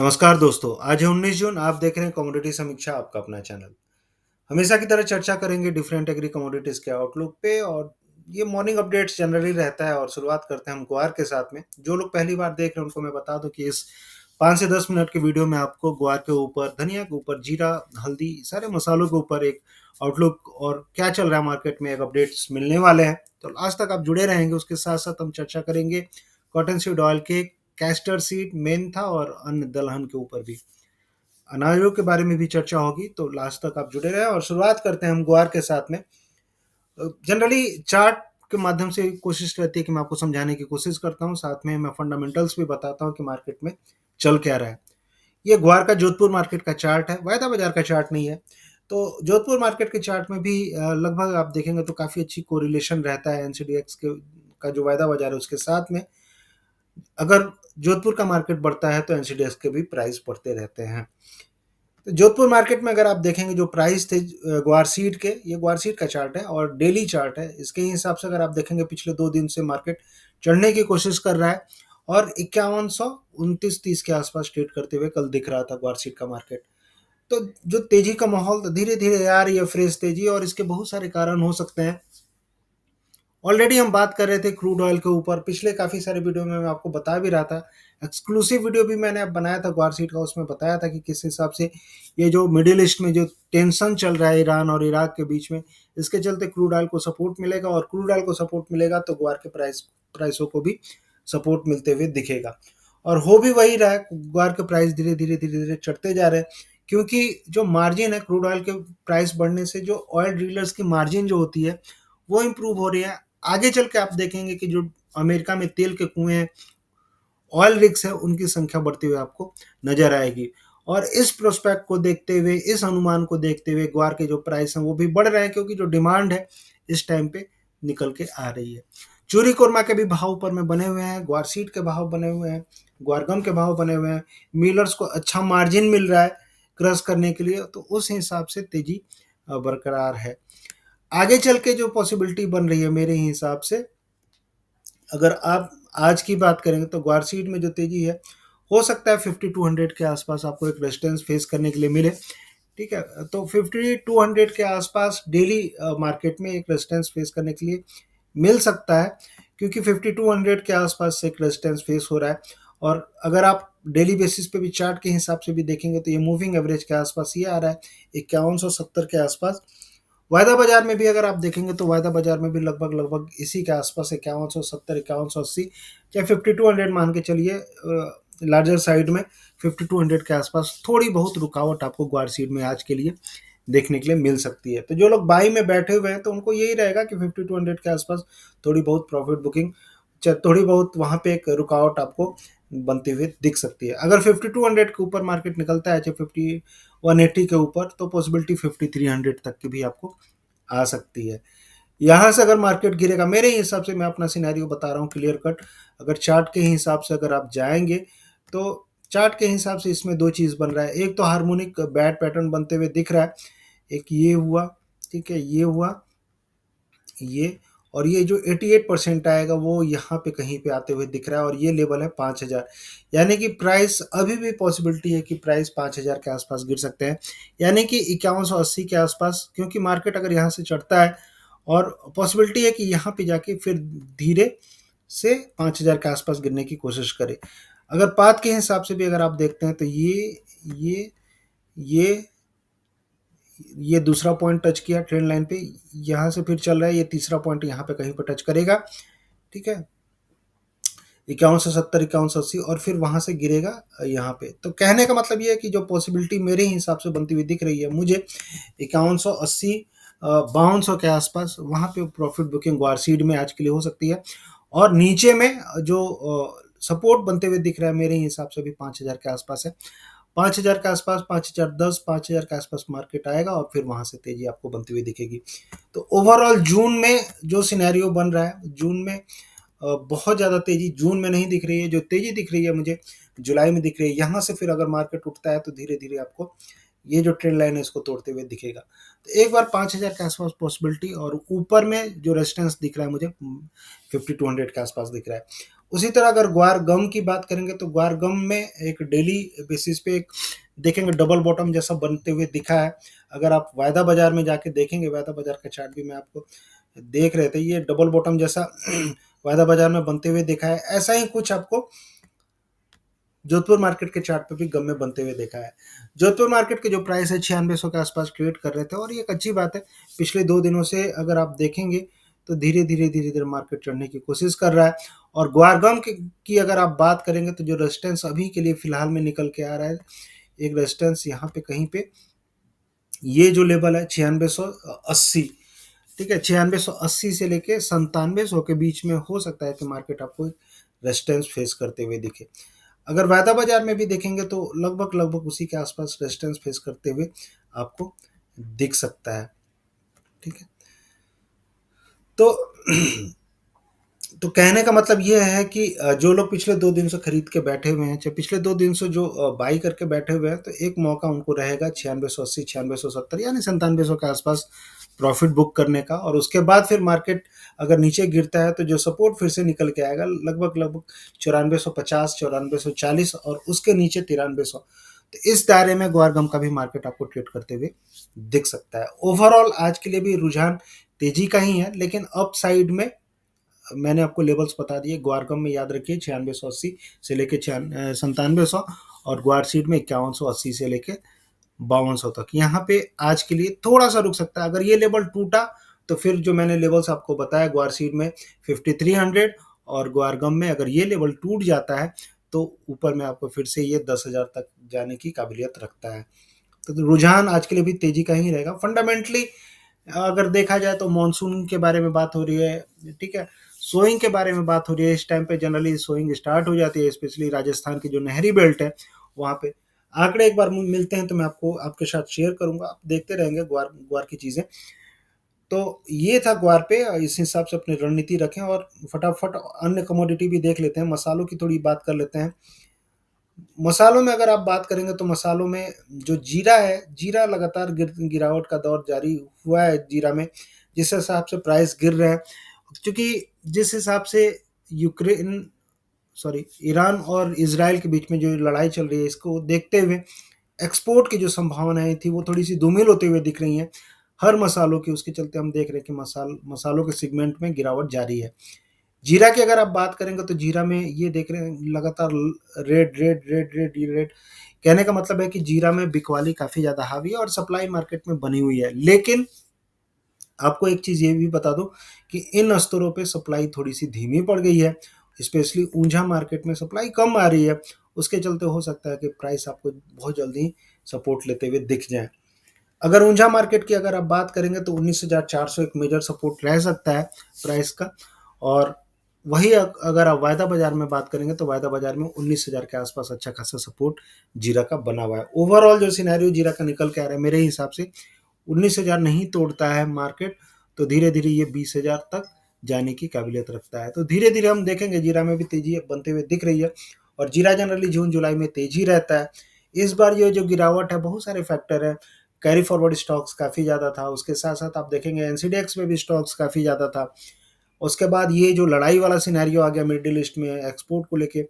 नमस्कार दोस्तों, आज है 19 जून। आप देख रहे हैं कमोडिटी समीक्षा, आपका अपना चैनल। हमेशा की तरह चर्चा करेंगे डिफरेंट एग्री कमोडिटीज़ के आउटलुक पे। और ये मॉर्निंग अपडेट्स जनरली रहता है और शुरुआत करते हैं हम ग्वार के साथ में। जो लोग पहली बार देख रहे हैं उनको मैं बता दूं कि इस 5 से 10 मिनट के वीडियो में आपको ग्वार के ऊपर, धनिया के ऊपर, जीरा, हल्दी, सारे मसालों के ऊपर एक आउटलुक और क्या चल रहा है मार्केट में एक अपडेट्स मिलने वाले हैं। तो आज तक आप जुड़े रहेंगे। उसके साथ-साथ हम चर्चा करेंगे कॉटन सीड ऑयल के, कैस्टर सीड, मेंथा और अन्य दलहन के ऊपर भी। अनाजों के बारे में भी चर्चा होगी, तो लास्ट तक आप जुड़े रहें। और शुरुआत करते हैं हम ग्वार के साथ में। जनरली चार्ट के माध्यम से कोशिश रहती है कि मैं आपको समझाने की कोशिश करता हूँ, साथ में मैं फंडामेंटल्स भी बताता हूँ कि मार्केट में चल क्या रहा है। ये ग्वार का जोधपुर मार्केट का चार्ट है, वायदा बाजार का चार्ट नहीं है। तो जोधपुर मार्केट के चार्ट में भी लगभग आप देखेंगे तो काफ़ी अच्छी कोरिलेशन रहता है एनसीडीएक्स के का जो वायदा बाजार है उसके साथ में। अगर जोधपुर का मार्केट बढ़ता है तो एनसीडीएक्स के भी प्राइस बढ़ते रहते हैं। तो जोधपुर मार्केट में अगर आप देखेंगे जो प्राइस थे ग्वार सीड के, ये ग्वार सीड का चार्ट है और डेली चार्ट है। इसके हिसाब से अगर आप देखेंगे पिछले 2 दिन से मार्केट चढ़ने की कोशिश कर रहा है और 5129-30 के आसपास ट्रेड करते हुए कल दिख रहा था ग्वार सीड का मार्केट। तो जो तेजी का माहौल धीरे धीरे आ रही है, फ्रेश तेजी, और इसके बहुत सारे कारण हो सकते हैं। ऑलरेडी हम बात कर रहे थे क्रूड ऑयल के ऊपर, पिछले काफ़ी सारे वीडियो में मैं आपको बता भी रहा था। एक्सक्लूसिव वीडियो भी मैंने अब बनाया था ग्वार सीड का, उसमें बताया था कि किस हिसाब से ये जो मिडिल ईस्ट में जो टेंशन चल रहा है ईरान और इराक के बीच में, इसके चलते क्रूड ऑयल को सपोर्ट मिलेगा और क्रूड ऑयल को सपोर्ट मिलेगा तो ग्वार के प्राइसों को भी सपोर्ट मिलते हुए दिखेगा। और हो भी वही रहा है, ग्वार के प्राइस धीरे धीरे धीरे धीरे चढ़ते जा रहे हैं, क्योंकि जो मार्जिन है क्रूड ऑयल के प्राइस बढ़ने से, जो ऑयल डीलर्स की मार्जिन जो होती है वो इम्प्रूव हो रही है। आगे चल के आप देखेंगे कि जो अमेरिका में तेल के कुएं हैं, ऑयल रिग्स है, उनकी संख्या बढ़ती हुई आपको नजर आएगी। और इस प्रोस्पेक्ट को देखते हुए, इस अनुमान को देखते हुए ग्वार के जो प्राइस हैं वो भी बढ़ रहे हैं, क्योंकि जो डिमांड है इस टाइम पे निकल के आ रही है। चूरी कोरमा के भी भाव ऊपर में बने हुए हैं, ग्वार सीड के भाव बने हुए हैं, ग्वार गम के भाव बने हुए हैं। मिलर्स को अच्छा मार्जिन मिल रहा है क्रश करने के लिए, तो उस हिसाब से तेजी बरकरार है। आगे चल के जो पॉसिबिलिटी बन रही है मेरे हिसाब से, अगर आप आज की बात करेंगे तो ग्वार सीड में जो तेजी है, हो सकता है 5200 के आसपास आपको एक रेजिस्टेंस फेस करने के लिए मिले। ठीक है, तो 5200 के आसपास डेली मार्केट में एक रेजिस्टेंस फेस करने के लिए मिल सकता है, क्योंकि 5200 के आसपास से एक रेजिस्टेंस फेस हो रहा है। और अगर आप डेली बेसिस पे भी चार्ट के हिसाब से भी देखेंगे तो ये मूविंग एवरेज के आसपास ये आ रहा है, 5170 के आसपास। वायदा बाजार में भी अगर आप देखेंगे तो वायदा बाजार में भी लगभग लगभग इसी के आसपास 5170, 5180 या 5200 मान के चलिए। लार्जर साइड में 5200 के आसपास थोड़ी बहुत रुकावट आपको ग्वार सीड में आज के लिए देखने के लिए मिल सकती है। तो जो लोग बाई में बैठे हुए हैं तो उनको यही रहेगा कि 5200 के आसपास थोड़ी बहुत प्रॉफिट बुकिंग, थोड़ी बहुत वहां पे एक रुकावट आपको बनती हुई दिख सकती है। अगर 5200 के ऊपर मार्केट निकलता है, चाहे 180 के ऊपर, तो पॉसिबिलिटी 5300 तक की भी आपको आ सकती है। यहाँ से अगर मार्केट गिरेगा, मेरे हिसाब से, मैं अपना सिनेरियो बता रहा हूँ क्लियर कट, अगर चार्ट के हिसाब से अगर आप जाएंगे तो चार्ट के हिसाब से इसमें दो चीज़ बन रहा है। एक तो हार्मोनिक बैड पैटर्न बनते हुए दिख रहा है, एक ये हुआ, ठीक है, ये हुआ, ये, और ये जो 88% आएगा वो यहाँ पे कहीं पे आते हुए दिख रहा है, और ये लेवल है 5000। यानी कि प्राइस अभी भी पॉसिबिलिटी है कि प्राइस 5000 के आसपास गिर सकते हैं, यानी कि 5180 के आसपास, क्योंकि मार्केट अगर यहाँ से चढ़ता है, और पॉसिबिलिटी है कि यहाँ पे जाके फिर धीरे से 5000 के आसपास गिरने की कोशिश करे। अगर पाथ के हिसाब से भी अगर आप देखते हैं तो ये ये ये दूसरा पॉइंट टच किया ट्रेंड लाइन पे, यहाँ से फिर चल रहा है, ये तीसरा पॉइंट यहाँ पे कहीं पर टच करेगा। ठीक है, 5170, 5180, और फिर वहां से गिरेगा यहाँ पे। तो कहने का मतलब ये है कि जो पॉसिबिलिटी मेरे हिसाब से बनती हुई दिख रही है मुझे, 5180, 5200 के आसपास वहां पे प्रॉफिट बुकिंग ग्वार सीड में आज के लिए हो सकती है। और नीचे में जो सपोर्ट बनते हुए दिख रहा है मेरे हिसाब से भी 5000 के आसपास है। 5000 के आसपास, 5010, 5000 के आसपास मार्केट आएगा और फिर वहां से तेजी आपको बनती हुई दिखेगी। तो ओवरऑल जून में जो सिनेरियो बन रहा है, जून में बहुत ज़्यादा तेजी जून में नहीं दिख रही है। जो तेजी दिख रही है मुझे जुलाई में दिख रही है। यहाँ से फिर अगर मार्केट उठता है तो धीरे धीरे आपको ये जो ट्रेंड लाइन है इसको तोड़ते हुए दिखेगा। तो एक बार 5000 के आसपास पॉसिबिलिटी, और ऊपर में जो रेजिस्टेंस दिख रहा है मुझे 5200 के आसपास दिख रहा है। उसी तरह अगर ग्वार गम की बात करेंगे तो ग्वार गम में एक डेली बेसिस पे एक देखेंगे डबल बॉटम जैसा बनते हुए दिखा है। अगर आप वायदा बाजार में जाके देखेंगे, वायदा बाजार का चार्ट भी मैं आपको देख रहे थे, ये डबल बॉटम जैसा वायदा बाजार में बनते हुए दिखा है। ऐसा ही कुछ आपको जोधपुर मार्केट के चार्ट पे भी गम में बनते हुए देखा है। जोधपुर मार्केट के जो प्राइस है 9600 के आसपास ट्रेड कर रहे थे, और ये एक अच्छी बात है। पिछले 2 दिनों से अगर आप देखेंगे तो धीरे धीरे धीरे धीरे मार्केट चढ़ने की कोशिश कर रहा है। और ग्वारगम की अगर आप बात करेंगे तो जो रेजिस्टेंस अभी के लिए फिलहाल में निकल के आ रहा है, एक रेजिस्टेंस यहाँ पे कहीं पे ये जो लेवल है 9680, ठीक है, 9680 से लेके 9700 के बीच में हो सकता है कि मार्केट आपको रेजिस्टेंस फेस करते हुए दिखे। अगर वायदा बाजार में भी देखेंगे तो लगभग लगभग उसी के आसपास रेजिस्टेंस फेस करते हुए आपको दिख सकता है, ठीक है। तो तो कहने का मतलब ये है कि जो लोग पिछले 2 दिन से खरीद के बैठे हुए हैं, चाहे पिछले 2 दिन से जो बाई करके बैठे हुए हैं, तो एक मौका उनको रहेगा 9680, 9670 यानी 9700 के आसपास प्रॉफिट बुक करने का। और उसके बाद फिर मार्केट अगर नीचे गिरता है तो जो सपोर्ट फिर से निकल के आएगा लगभग लगभग 9450, 9440 और उसके नीचे 9300। तो इस दायरे में ग्वारगम का भी मार्केट आपको ट्रेड करते हुए दिख सकता है। ओवरऑल आज के लिए भी रुझान तेजी का ही है, लेकिन अप साइड में मैंने आपको लेवल्स बता दिए। ग्वारगम में याद रखिए 9680 से लेके 9700, और ग्वार सीड में 5180 से लेके 5200 तक। यहाँ पे आज के लिए थोड़ा सा रुक सकता है। अगर ये लेवल टूटा तो फिर जो मैंने लेवल्स आपको बताया ग्वार सीड में 5300, और ग्वारगम में अगर ये लेवल टूट जाता है तो ऊपर में आपको फिर से ये 10,000 तक जाने की काबिलियत रखता है। तो रुझान आज के लिए भी तेजी का ही रहेगा। फंडामेंटली अगर देखा जाए तो मानसून के बारे में बात हो रही है, ठीक है, सोइंग के बारे में बात हो रही है। इस टाइम पे जनरली सोइंग स्टार्ट हो जाती है, स्पेशली राजस्थान की जो नहरी बेल्ट है वहाँ पे। आंकड़े एक बार मिलते हैं तो मैं आपको आपके साथ शेयर करूंगा, आप देखते रहेंगे ग्वार ग्वार की चीज़ें। तो ये था ग्वार पे, इस हिसाब से अपनी रणनीति रखें। और फटाफट अन्य कमोडिटी भी देख लेते हैं, मसालों की थोड़ी बात कर लेते हैं। मसालों में अगर आप बात करेंगे तो मसालों में जो जीरा है, जीरा लगातार गिरावट का दौर जारी हुआ है जीरा में, जिस हिसाब से प्राइस गिर रहे हैं। क्योंकि जिस हिसाब से यूक्रेन सॉरी ईरान और इसराइल के बीच में जो लड़ाई चल रही है, इसको देखते हुए एक्सपोर्ट की जो संभावनाएं थी वो थोड़ी सी धूमिल होते हुए दिख रही हैं हर मसालों की। उसके चलते हम देख रहे हैं कि मसालों के सेगमेंट में गिरावट जारी है। जीरा की अगर आप बात करेंगे तो जीरा में ये देख रहे हैं लगातार red red red red red. कहने का मतलब है कि जीरा में बिकवाली काफ़ी ज़्यादा हावी है और सप्लाई मार्केट में बनी हुई है। लेकिन आपको एक चीज़ ये भी बता दूं कि इन स्तरों पे सप्लाई थोड़ी सी धीमी पड़ गई है, स्पेशली ऊंझा मार्केट में सप्लाई कम आ रही है। उसके चलते हो सकता है कि प्राइस आपको बहुत जल्दी सपोर्ट लेते हुए दिख जाए। अगर ऊंझा मार्केट की अगर आप बात करेंगे तो 19,400 एक मेजर सपोर्ट रह सकता है प्राइस का। और वही अगर आप वायदा बाजार में बात करेंगे तो वायदा बाजार में 19,000 के आसपास अच्छा खासा सपोर्ट जीरा का बना हुआ है। ओवरऑल जो सिनेरियो जीरा का निकल के आ रहा है मेरे हिसाब से 19,000 नहीं तोड़ता है मार्केट तो धीरे धीरे ये 20,000 तक जाने की काबिलियत रखता है। तो धीरे धीरे हम देखेंगे जीरा में भी तेजी बनते हुए दिख रही है। और जीरा जनरली जून जुलाई में तेजी रहता है। इस बार ये जो गिरावट है बहुत सारे फैक्टर है। कैरी फॉरवर्ड स्टॉक्स काफ़ी ज़्यादा था, उसके साथ साथ आप देखेंगे एनसीडीएक्स में भी स्टॉक्स काफ़ी ज़्यादा था। उसके बाद ये जो लड़ाई वाला सिनेरियो आ गया मिडिल ईस्ट में एक्सपोर्ट को लेके,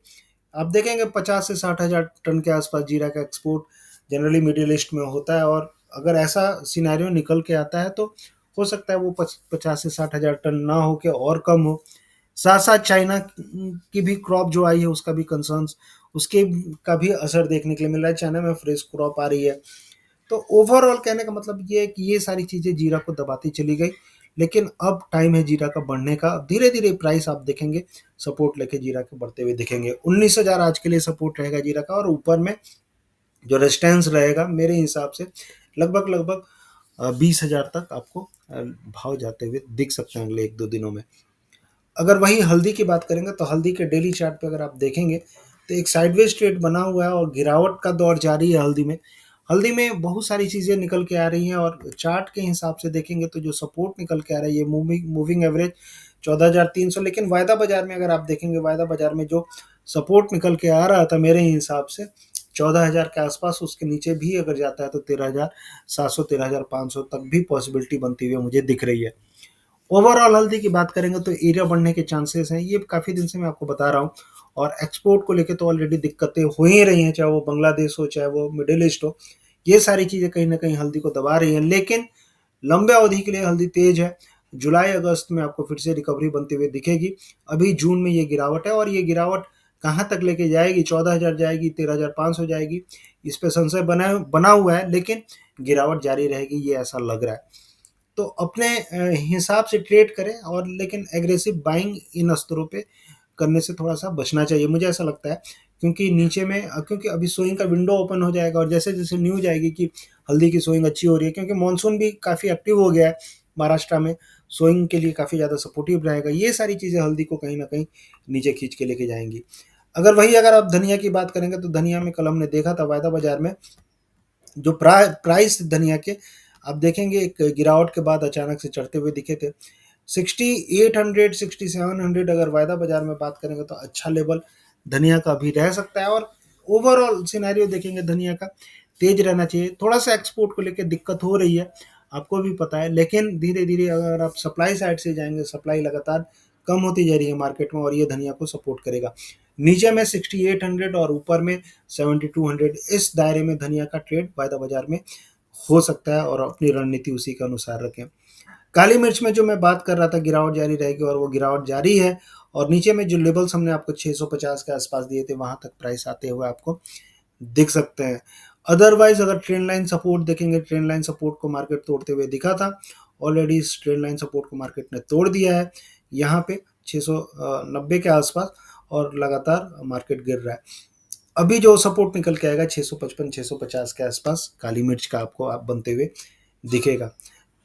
आप देखेंगे 50 से 60 हज़ार टन के आसपास जीरा का एक्सपोर्ट जनरली मिडिल ईस्ट में होता है। और अगर ऐसा सिनेरियो निकल के आता है तो हो सकता है वो 50 से 60 हज़ार टन ना हो के और कम हो। साथ साथ चाइना की भी क्रॉप जो आई है उसका भी कंसर्न्स, उसके का भी असर देखने के लिए मिल रहा है। चाइना में फ्रेश क्रॉप आ रही है। तो ओवरऑल कहने का मतलब ये है कि ये सारी चीज़ें जीरा को दबाती चली गई। लेकिन अब टाइम है जीरा का बढ़ने का। धीरे धीरे प्राइस आप देखेंगे सपोर्ट लेके जीरा के बढ़ते हुए दिखेंगे। 19,000 आज के लिए सपोर्ट रहेगा जीरा का, और ऊपर में जो रेजिस्टेंस रहेगा मेरे हिसाब से लगभग लगभग 20,000 तक आपको भाव जाते हुए दिख सकते हैं अगले 1-2 दिनों में। अगर वही हल्दी की बात करेंगे तो हल्दी के डेली चार्ट पे अगर आप देखेंगे तो एक साइडवेज ट्रेड बना हुआ है और गिरावट का दौर जारी है हल्दी में। हल्दी में बहुत सारी चीज़ें निकल के आ रही हैं, और चार्ट के हिसाब से देखेंगे तो जो सपोर्ट निकल के आ रही है मूविंग मूविंग एवरेज 14,300। लेकिन वायदा बाजार में अगर आप देखेंगे, वायदा बाजार में जो सपोर्ट निकल के आ रहा था मेरे हिसाब से 14,000 के आसपास, उसके नीचे भी अगर जाता है तो 13,700 13,500 तक भी पॉसिबिलिटी बनती हुई मुझे दिख रही है। ओवरऑल हल्दी की बात करेंगे तो एरिया बढ़ने के चांसेस हैं, ये काफ़ी दिन से मैं आपको बता रहा हूँ। और एक्सपोर्ट को लेके तो ऑलरेडी दिक्कतें हो ही रही हैं, चाहे वो बांग्लादेश हो, चाहे वो मिडिल ईस्ट हो। ये सारी चीज़ें कहीं न कहीं हल्दी को दबा रही हैं, लेकिन लंबे अवधि के लिए हल्दी तेज है। जुलाई अगस्त में आपको फिर से रिकवरी बनती हुई दिखेगी। अभी जून में ये गिरावट है, और ये गिरावट कहाँ तक लेके जाएगी, 14,000 जाएगी, 13,500 जाएगी, इस पे संशय बना बना हुआ है, लेकिन गिरावट जारी रहेगी, ये ऐसा लग रहा है। तो अपने हिसाब से ट्रेड करें, और लेकिन एग्रेसिव बाइंग इन स्तरों पे करने से थोड़ा सा बचना चाहिए, मुझे ऐसा लगता है। क्योंकि नीचे में क्योंकि अभी सोइंग का विंडो ओपन हो जाएगा, और जैसे जैसे न्यूज आएगी कि हल्दी की सोइंग अच्छी हो रही है, क्योंकि मानसून भी काफ़ी एक्टिव हो गया है महाराष्ट्र में, सोइंग के लिए काफ़ी ज़्यादा सपोर्टिव रहेगा। ये सारी चीज़ें हल्दी को कहीं ना कहीं नीचे खींच के लेके जाएंगी। अगर आप धनिया की बात करेंगे, तो धनिया में कल हमने देखा था वायदा बाजार में जो प्राइस धनिया के, आप देखेंगे एक गिरावट के बाद अचानक से चढ़ते हुए दिखे थे। 6800 6700 अगर वायदा बाजार में बात करेंगे, तो अच्छा लेवल धनिया का भी रह सकता है। और ओवरऑल सिनेरियो देखेंगे धनिया का तेज रहना चाहिए। थोड़ा सा एक्सपोर्ट को लेकर दिक्कत हो रही है, आपको भी पता है, लेकिन धीरे धीरे अगर आप सप्लाई साइड से जाएंगे, सप्लाई लगातार कम होती जा रही है मार्केट में, और ये धनिया को सपोर्ट करेगा। नीचे में 6800 और ऊपर में 7200, इस दायरे में धनिया का ट्रेड वायदा बाजार में हो सकता है, और अपनी रणनीति उसी के अनुसार रखें। काली मिर्च में जो मैं बात कर रहा था, गिरावट जारी रहेगी, और वो गिरावट जारी है। और नीचे में जो लेवल्स हमने आपको 650 के आसपास दिए थे, वहां तक प्राइस आते हुए आपको दिख सकते हैं। अदरवाइज अगर ट्रेंड लाइन सपोर्ट देखेंगे, ट्रेंड लाइन सपोर्ट को मार्केट तोड़ते हुए दिखा था। ऑलरेडी इस ट्रेंड लाइन सपोर्ट को मार्केट ने तोड़ दिया है, यहाँ पे 690 के आसपास, और लगातार मार्केट गिर रहा है। अभी जो सपोर्ट निकल के आएगा 655 650 के आसपास, काली मिर्च का आपको आप बनते हुए दिखेगा।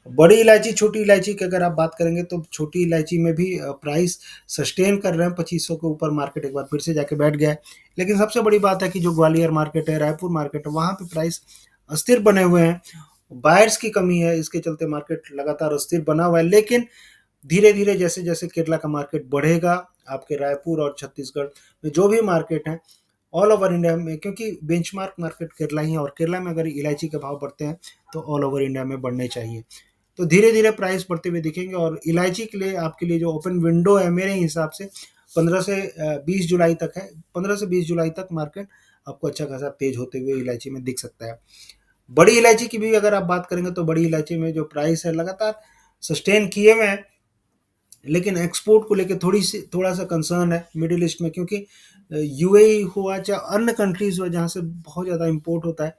बड़ी इलायची, छोटी इलायची की अगर आप बात करेंगे, तो छोटी इलायची में भी प्राइस सस्टेन कर रहे हैं, 2500 के ऊपर मार्केट एक बार फिर से जाके बैठ गया है। लेकिन सबसे बड़ी बात है कि जो ग्वालियर मार्केट है, रायपुर मार्केट है, वहाँ पे प्राइस अस्थिर बने हुए हैं। बायर्स की कमी है, इसके चलते मार्केट लगातार अस्थिर बना हुआ है। लेकिन धीरे धीरे जैसे जैसे केरला का मार्केट बढ़ेगा, आपके रायपुर और छत्तीसगढ़ में जो भी मार्केट है ऑल ओवर इंडिया में, क्योंकि बेंचमार्क मार्केट केरला ही है, और केरला में अगर इलायची के भाव बढ़ते हैं, तो ऑल ओवर इंडिया में बढ़ने चाहिए। तो धीरे धीरे प्राइस बढ़ते हुए दिखेंगे। और इलायची के लिए आपके लिए जो ओपन विंडो है, मेरे हिसाब से 15 से 20 जुलाई तक है। 15 से 20 जुलाई तक मार्केट आपको अच्छा खासा तेज होते हुए इलायची में दिख सकता है। बड़ी इलायची की भी अगर आप बात करेंगे, तो बड़ी इलायची में जो प्राइस है लगातार सस्टेन किए हुए हैं, लेकिन एक्सपोर्ट को लेकर थोड़ा सा कंसर्न है मिडिल ईस्ट में, क्योंकि यूएई हुआ चाहे अन्य कंट्रीज हुआ जहाँ से बहुत ज़्यादा इंपोर्ट होता है,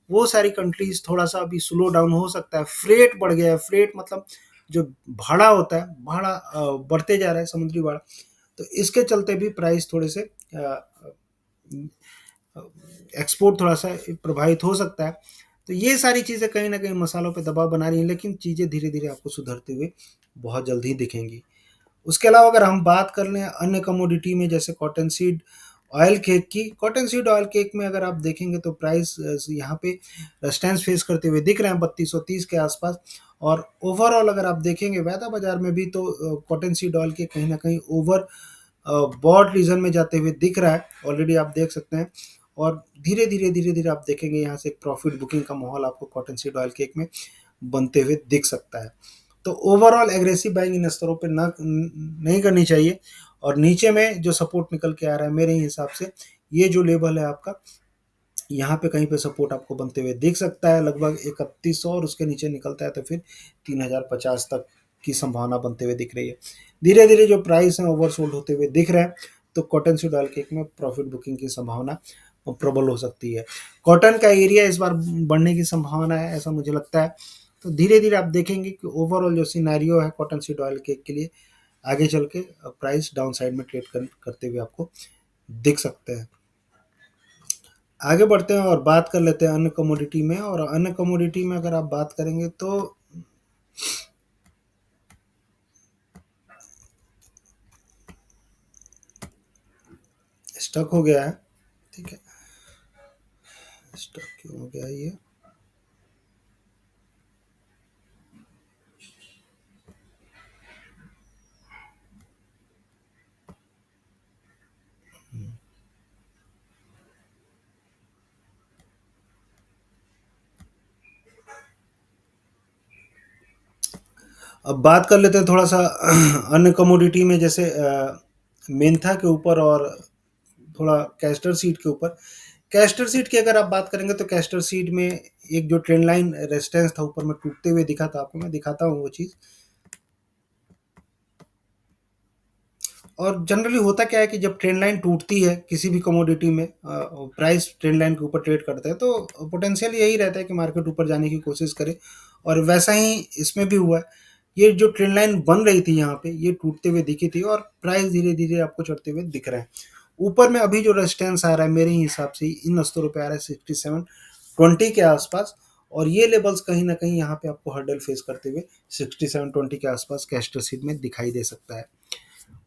वो सारी कंट्रीज थोड़ा सा अभी स्लो डाउन हो सकता है। फ्रेट बढ़ गया है, फ्रेट मतलब जो भाड़ा होता है, भाड़ा बढ़ते जा रहा है, समुद्री भाड़ा। तो इसके चलते भी प्राइस थोड़े से एक्सपोर्ट थोड़ा सा प्रभावित हो सकता है। तो ये सारी चीज़ें कहीं ना कहीं मसालों पे दबाव बना रही हैं, लेकिन चीज़ें धीरे धीरे आपको सुधरते हुए बहुत जल्द ही दिखेंगी। उसके अलावा अगर हम बात कर लें अन्य कमोडिटी में, जैसे कॉटन सीड ऑयल केक की, कॉटन सीड ऑयल केक में अगर आप देखेंगे, तो प्राइस यहाँ पे रेजिस्टेंस फेस करते हुए दिख रहे हैं 3230 के आसपास। और ओवरऑल अगर आप देखेंगे वायदा बाजार में भी, तो कॉटन सीड ऑयल केक कहीं ना कहीं ओवर बॉट रीजन में जाते हुए दिख रहा है, ऑलरेडी आप देख सकते हैं। और धीरे धीरे आप देखेंगे यहाँ से एक प्रॉफिट बुकिंग का माहौल आपको कॉटन सीड ऑयल केक में बनते हुए दिख सकता है। तो ओवरऑल एग्रेसिव बाइंग इन स्तरों पे ना नहीं करनी चाहिए। और नीचे में जो सपोर्ट निकल के आ रहा है, मेरे हिसाब से ये जो लेवल है आपका, यहाँ पे कहीं पे सपोर्ट आपको बनते हुए दिख सकता है, लगभग 3100, और उसके नीचे निकलता है तो फिर 3050 तक की संभावना बनते हुए दिख रही है। धीरे धीरे जो प्राइस है ओवरसोल्ड होते हुए दिख रहे हैं, तो कॉटन सीड ऑयल केक में प्रॉफिट बुकिंग की संभावना प्रबल हो सकती है। कॉटन का एरिया इस बार बढ़ने की संभावना है, ऐसा मुझे लगता है। तो धीरे धीरे आप देखेंगे कि ओवरऑल जो सिनेरियो है कॉटन सीड ऑयल केक के लिए, आगे चल के प्राइस डाउन साइड में करते हुए आपको दिख सकते हैं। आगे बढ़ते हैं और बात कर लेते हैं अन्य कमोडिटी में। और अन्य कमोडिटी में अगर आप बात करेंगे, तो स्टक हो गया है। ठीक है, स्टक क्यों हो गया ये? अब बात कर लेते हैं थोड़ा-सा अन्य कमोडिटी में, जैसे मेंथा के ऊपर और थोड़ा कैस्टर सीड के ऊपर। कैस्टर सीड की अगर आप बात करेंगे तो कैस्टर सीड में एक जो ट्रेंड लाइन रेजिस्टेंस था ऊपर में टूटते हुए दिखा था आपको, मैं दिखाता हूँ वो चीज़। और जनरली होता क्या है कि जब ट्रेंड लाइन टूटती है किसी भी कमोडिटी में, प्राइस ट्रेंड लाइन के ऊपर ट्रेड करते हैं, तो पोटेंशियल यही रहता है कि मार्केट ऊपर जाने की कोशिश करे, और वैसा ही इसमें भी हुआ है। ये जो ट्रेंड लाइन बन रही थी यहाँ पे, ये टूटते हुए दिखी थी और प्राइस धीरे धीरे आपको चढ़ते हुए दिख रहा है। ऊपर में अभी जो रेजिस्टेंस आ रहा है मेरे हिसाब से इन स्तरों पे आ रहा है 6720 के आसपास, और ये लेवल्स कहीं ना कहीं यहाँ पे आपको हर्डल फेस करते हुए 6720 के आसपास कैस्टर सीड में दिखाई दे सकता है।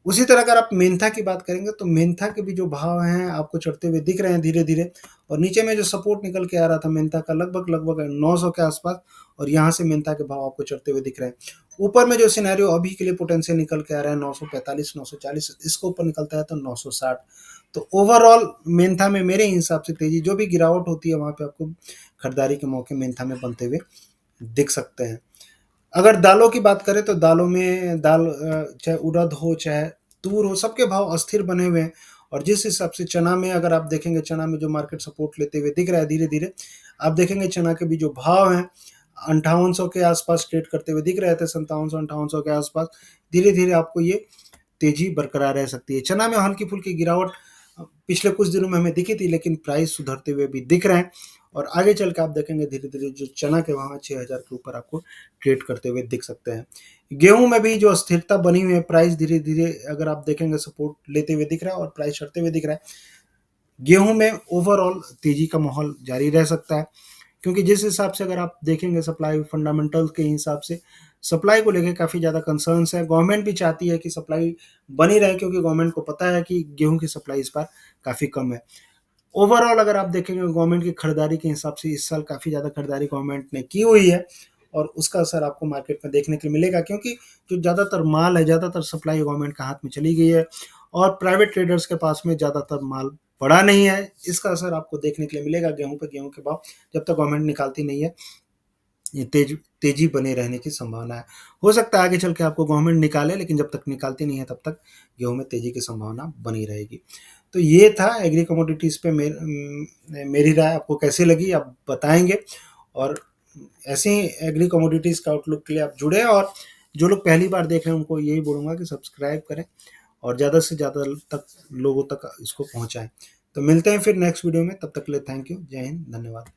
उसी तरह अगर आप मेंथा की बात करेंगे तो मेंथा के भी जो भाव हैं आपको चढ़ते हुए दिख रहे हैं धीरे धीरे, और नीचे में जो सपोर्ट निकल के आ रहा था मेंथा का लगभग लगभग 900 के आसपास, और यहाँ से मेंथा के भाव आपको चढ़ते हुए दिख रहे हैं। ऊपर में जो सिनेरियो अभी के लिए पोटेंशियल निकल के आ रहा है 945 940, इसको ऊपर निकलता है तो 960। तो ओवरऑल मेंथा में मेरे हिसाब से तेजी, जो भी गिरावट होती है वहाँ पे आपको खरीदारी के मौके मेंथा में बनते हुए दिख सकते हैं। अगर दालों की बात करें तो दालों में दाल, चाहे उड़द हो चाहे तूर हो, सबके भाव अस्थिर बने हुए हैं। और जिस हिसाब से चना में अगर आप देखेंगे, चना में जो मार्केट सपोर्ट लेते हुए दिख रहा है धीरे धीरे, आप देखेंगे चना के भी जो भाव हैं 5800 के आसपास ट्रेड करते हुए दिख रहे थे, 5700 के आसपास। धीरे धीरे आपको ये तेजी बरकरार रह सकती है। चना में हल्की फुल्की गिरावट पिछले कुछ दिनों में हमें दिखी थी, लेकिन प्राइस सुधरते हुए भी दिख रहे हैं, और आगे चल के आप देखेंगे धीरे धीरे जो चना के वहाँ 6000 के ऊपर आपको ट्रेड करते हुए दिख सकते हैं। गेहूं में भी जो अस्थिरता बनी हुई है, प्राइस धीरे धीरे अगर आप देखेंगे सपोर्ट लेते हुए दिख रहा है और प्राइस चढ़ते हुए दिख रहा है। गेहूं में ओवरऑल तेजी का माहौल जारी रह सकता है, क्योंकि जिस हिसाब से अगर आप देखेंगे सप्लाई फंडामेंटल के हिसाब से सप्लाई को लेकर काफ़ी ज़्यादा कंसर्न्स है। गवर्नमेंट भी चाहती है कि सप्लाई बनी रहे, क्योंकि गवर्नमेंट को पता है कि गेहूं की सप्लाई इस बार काफ़ी कम है। ओवरऑल अगर आप देखेंगे गवर्नमेंट की खरीदारी के हिसाब से इस साल काफ़ी ज़्यादा खरीदारी गवर्नमेंट ने की हुई है, और उसका असर आपको मार्केट में देखने के लिए मिलेगा, क्योंकि जो ज़्यादातर माल है, ज़्यादातर सप्लाई गवर्नमेंट के हाथ में चली गई है, और प्राइवेट ट्रेडर्स के पास में ज़्यादातर माल पड़ा नहीं है। इसका असर आपको देखने के लिए मिलेगा गेहूं पे। गेहूं के भाव जब तक गवर्नमेंट निकालती नहीं है, ये तेजी बने रहने की संभावना है। हो सकता है आगे चल के आपको गवर्नमेंट निकाले, लेकिन जब तक निकालती नहीं है तब तक गेहूं में तेजी की संभावना बनी रहेगी। तो ये था एग्री कमोडिटीज़ पे मेरी राय। आपको कैसी लगी आप बताएंगे, और ऐसे ही एग्री कमोडिटीज़ का आउटलुक के लिए आप जुड़े, और जो लोग पहली बार देख रहे हैं उनको यही बोलूँगा कि सब्सक्राइब करें और ज़्यादा से ज़्यादा तक लोगों तक इसको पहुँचाएं। तो मिलते हैं फिर नेक्स्ट वीडियो में, तब तक के लिए थैंक यू, जय हिंद, धन्यवाद।